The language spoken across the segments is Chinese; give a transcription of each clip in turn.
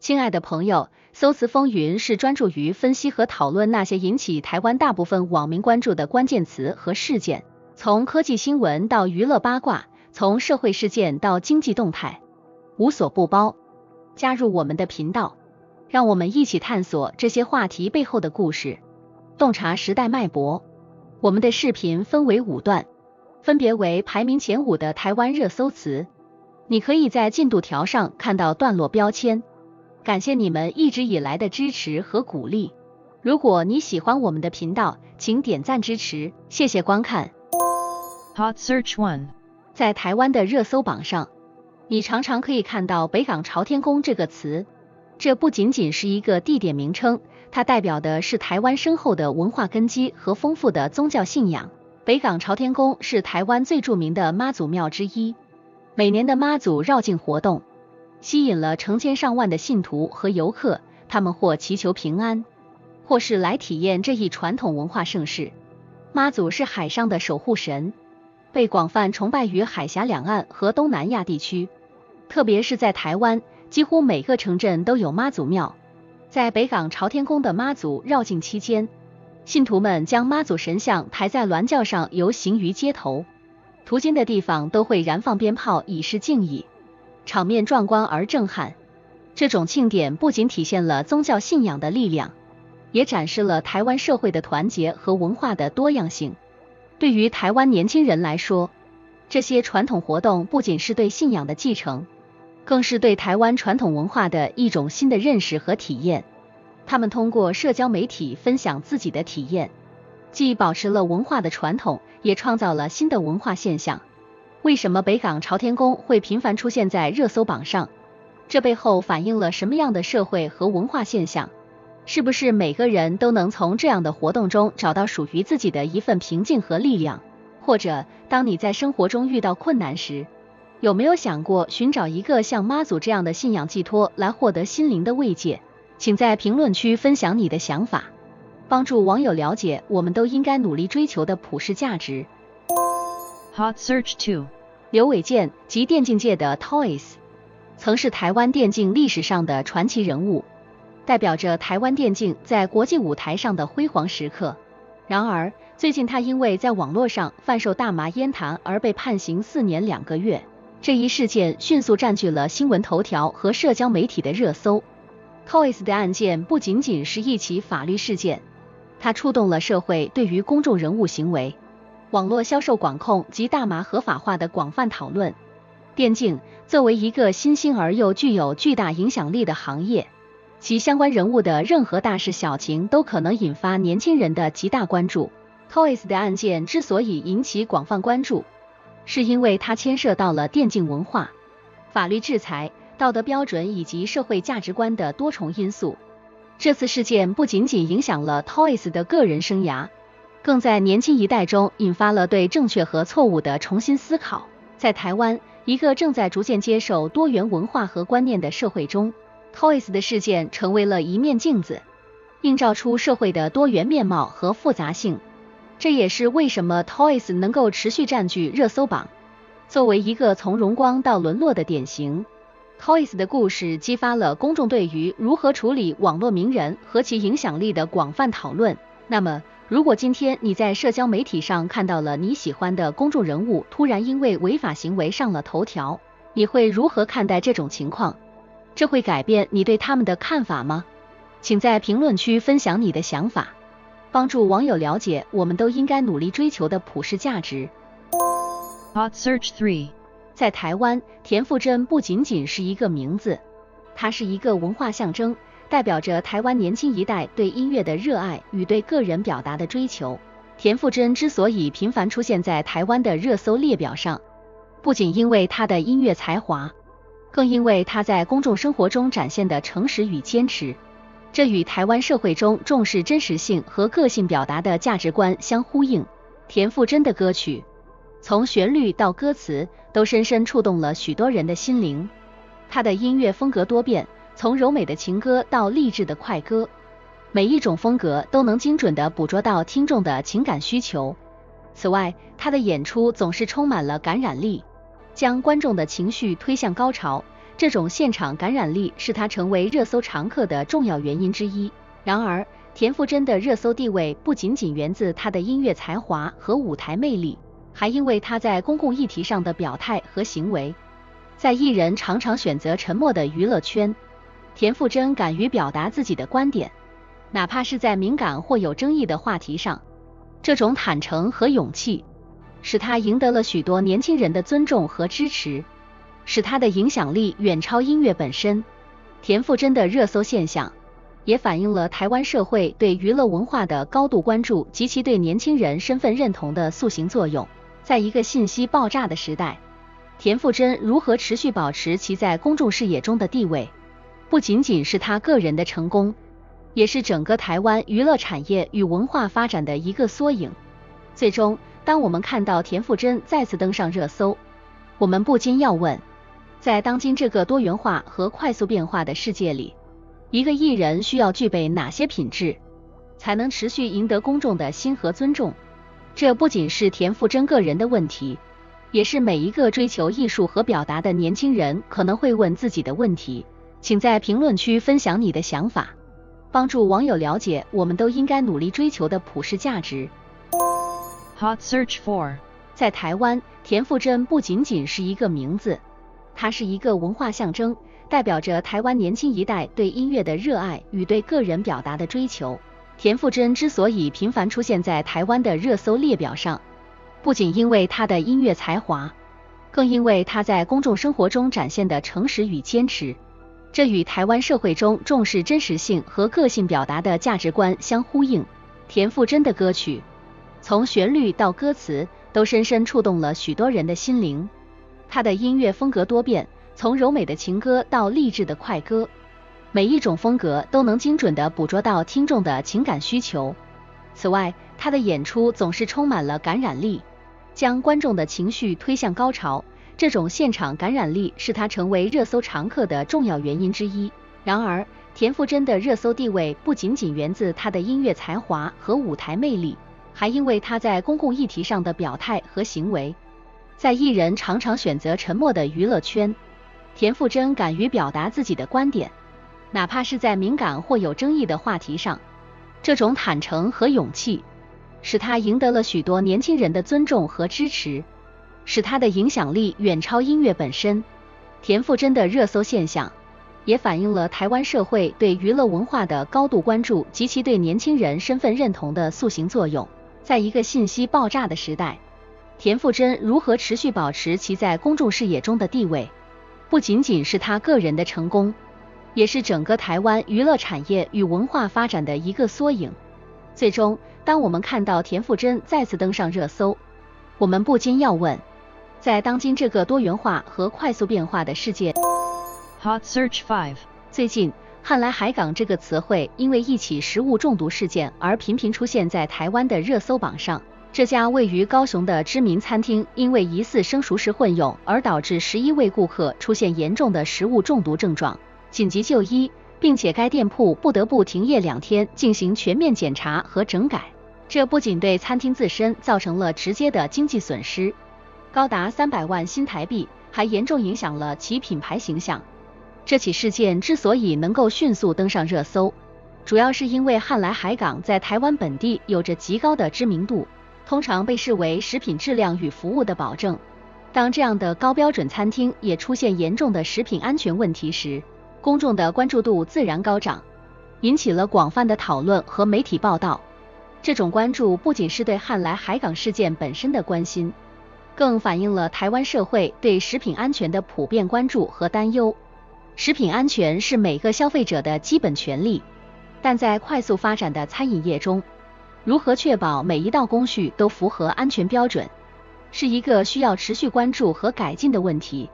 亲爱的朋友，搜词风云是专注于分析和讨论那些引起台湾大部分网民关注的关键词和事件，从科技新闻到娱乐八卦，从社会事件到经济动态，无所不包。加入我们的频道，让我们一起探索这些话题背后的故事，洞察时代脉搏。我们的视频分为5段，分别为排名前5的台湾热搜词。你可以在进度条上看到段落标签。感谢你们一直以来的支持和鼓励。如果你喜欢我们的频道，请点赞支持，谢谢观看。Hot Search 1， 在台湾的热搜榜上，你常常可以看到北港朝天宫这个词。这不仅仅是一个地点名称，它代表的是台湾深厚的文化根基和丰富的宗教信仰。北港朝天宫是台湾最著名的妈祖庙之一，每年的妈祖绕境活动吸引了成千上万的信徒和游客，他们或祈求平安，或是来体验这一传统文化盛事。妈祖是海上的守护神，被广泛崇拜于海峡两岸和东南亚地区，特别是在台湾，几乎每个城镇都有妈祖庙。在北港朝天宫的妈祖绕境期间，信徒们将妈祖神像抬在銮轿上游行于街头，途经的地方都会燃放鞭炮以示敬意，场面壮观而震撼。这种庆典不仅体现了宗教信仰的力量，也展示了台湾社会的团结和文化的多样性。对于台湾年轻人来说，这些传统活动不仅是对信仰的继承，更是对台湾传统文化的一种新的认识和体验。他们通过社交媒体分享自己的体验，既保持了文化的传统，也创造了新的文化现象。为什么北港朝天宫会频繁出现在热搜榜上？这背后反映了什么样的社会和文化现象？是不是每个人都能从这样的活动中找到属于自己的一份平静和力量？或者，当你在生活中遇到困难时，有没有想过寻找一个像妈祖这样的信仰寄托来获得心灵的慰藉？请在评论区分享你的想法，帮助网友了解我们都应该努力追求的普世价值。Hot Search 2， 刘伟健及电竞界的 Toys， 曾是台湾电竞历史上的传奇人物，代表着台湾电竞在国际舞台上的辉煌时刻。然而，最近他因为在网络上贩售大麻烟弹而被判刑4年2个月。这一事件迅速占据了新闻头条和社交媒体的热搜。Toys 的案件不仅仅是一起法律事件，它触动了社会对于公众人物行为、网络销售管控及大麻合法化的广泛讨论。电竞作为一个新兴而又具有巨大影响力的行业，其相关人物的任何大事小情都可能引发年轻人的极大关注。Toys 的案件之所以引起广泛关注，是因为它牵涉到了电竞文化、法律制裁、道德标准以及社会价值观的多重因素。这次事件不仅仅影响了 Toys 的个人生涯，更在年轻一代中引发了对正确和错误的重新思考。在台湾，一个正在逐渐接受多元文化和观念的社会中， Toys 的事件成为了一面镜子，映照出社会的多元面貌和复杂性。这也是为什么 Toys 能够持续占据热搜榜。作为一个从荣光到沦落的典型， Toys 的故事激发了公众对于如何处理网络名人和其影响力的广泛讨论。那么，如果今天你在社交媒体上看到了你喜欢的公众人物突然因为违法行为上了头条，你会如何看待这种情况？这会改变你对他们的看法吗？请在评论区分享你的想法，帮助网友了解我们都应该努力追求的普世价值。Hot Search 3， 在台湾，田馥甄不仅仅是一个名字，它是一个文化象征，代表着台湾年轻一代对音乐的热爱与对个人表达的追求。田馥甄之所以频繁出现在台湾的热搜列表上，不仅因为他的音乐才华，更因为他在公众生活中展现的诚实与坚持。这与台湾社会中重视真实性和个性表达的价值观相呼应。田馥甄的歌曲，从旋律到歌词，都深深触动了许多人的心灵。他的音乐风格多变，从柔美的情歌到励志的快歌，每一种风格都能精准地捕捉到听众的情感需求。此外，他的演出总是充满了感染力，将观众的情绪推向高潮，这种现场感染力是她成为热搜常客的重要原因之一。然而，田馥甄的热搜地位不仅仅源自她的音乐才华和舞台魅力，还因为她在公共议题上的表态和行为。在艺人常常选择沉默的娱乐圈，田馥甄敢于表达自己的观点，哪怕是在敏感或有争议的话题上。这种坦诚和勇气，使她赢得了许多年轻人的尊重和支持，使她的影响力远超音乐本身。田馥甄的热搜现象，也反映了台湾社会对娱乐文化的高度关注及其对年轻人身份认同的塑形作用。在一个信息爆炸的时代，田馥甄如何持续保持其在公众视野中的地位，不仅仅是她个人的成功，也是整个台湾娱乐产业与文化发展的一个缩影。最终，当我们看到田馥甄再次登上热搜，我们不禁要问，在当今这个多元化和快速变化的世界里，一个艺人需要具备哪些品质，才能持续赢得公众的心和尊重？这不仅是田馥甄个人的问题，也是每一个追求艺术和表达的年轻人可能会问自己的问题。请在评论区分享你的想法，帮助网友了解我们都应该努力追求的普世价值。Hot Search 4. 在台湾，田馥甄不仅仅是一个名字，它是一个文化象征，代表着台湾年轻一代对音乐的热爱与对个人表达的追求。田馥甄之所以频繁出现在台湾的热搜列表上，不仅因为她的音乐才华，更因为她在公众生活中展现的诚实与坚持。这与台湾社会中重视真实性和个性表达的价值观相呼应。田馥甄的歌曲，从旋律到歌词，都深深触动了许多人的心灵。她的音乐风格多变，从柔美的情歌到励志的快歌，每一种风格都能精准地捕捉到听众的情感需求。此外，她的演出总是充满了感染力，将观众的情绪推向高潮。这种现场感染力是她成为热搜常客的重要原因之一。然而，田馥甄的热搜地位不仅仅源自她的音乐才华和舞台魅力，还因为她在公共议题上的表态和行为。在艺人常常选择沉默的娱乐圈，田馥甄敢于表达自己的观点，哪怕是在敏感或有争议的话题上。这种坦诚和勇气，使她赢得了许多年轻人的尊重和支持，使她的影响力远超音乐本身。田馥甄的热搜现象，也反映了台湾社会对娱乐文化的高度关注及其对年轻人身份认同的塑形作用。在一个信息爆炸的时代，田馥甄如何持续保持其在公众视野中的地位，不仅仅是她个人的成功，也是整个台湾娱乐产业与文化发展的一个缩影。最终，当我们看到田馥甄再次登上热搜，我们不禁要问，在当今这个多元化和快速变化的世界， Hot Search 5. 最近汉来海港这个词汇因为一起食物中毒事件而频频出现在台湾的热搜榜上。这家位于高雄的知名餐厅因为疑似生熟食混用而导致11位顾客出现严重的食物中毒症状，紧急就医，并且该店铺不得不停业2天进行全面检查和整改。这不仅对餐厅自身造成了直接的经济损失，高达300万新台币，还严重影响了其品牌形象。这起事件之所以能够迅速登上热搜，主要是因为汉来海港在台湾本地有着极高的知名度，通常被视为食品质量与服务的保证。当这样的高标准餐厅也出现严重的食品安全问题时，公众的关注度自然高涨，引起了广泛的讨论和媒体报道。这种关注不仅是对汉来海港事件本身的关心，更反映了台湾社会对食品安全的普遍关注和担忧。食品安全是每个消费者的基本权利，但在快速发展的餐饮业中，如何确保每一道工序都符合安全标准，是一个需要持续关注和改进的问题。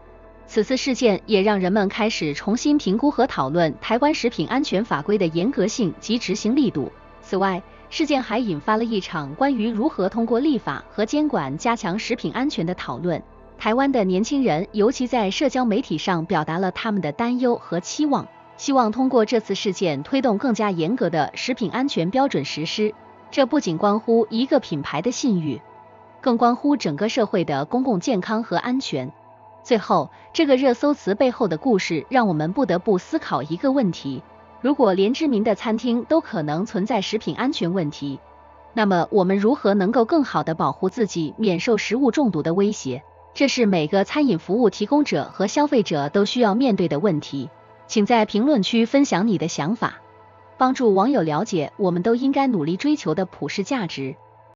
此次事件也让人们开始重新评估和讨论台湾食品安全法规的严格性及执行力度。此外，事件还引发了一场关于如何通过立法和监管加强食品安全的讨论。台湾的年轻人尤其在社交媒体上表达了他们的担忧和期望，希望通过这次事件推动更加严格的食品安全标准实施。这不仅关乎一个品牌的信誉，更关乎整个社会的公共健康和安全。最后，这个热搜词背后的故事让我们不得不思考一个问题：如果连知名的餐厅都可能存在食品安全问题，那么我们如何能够更好地保护自己免受食物中毒的威胁？这是每个餐饮服务提供者和消费者都需要面对的问题。请在评论区分享你的想法，帮助网友了解我们都应该努力追求的普世价值。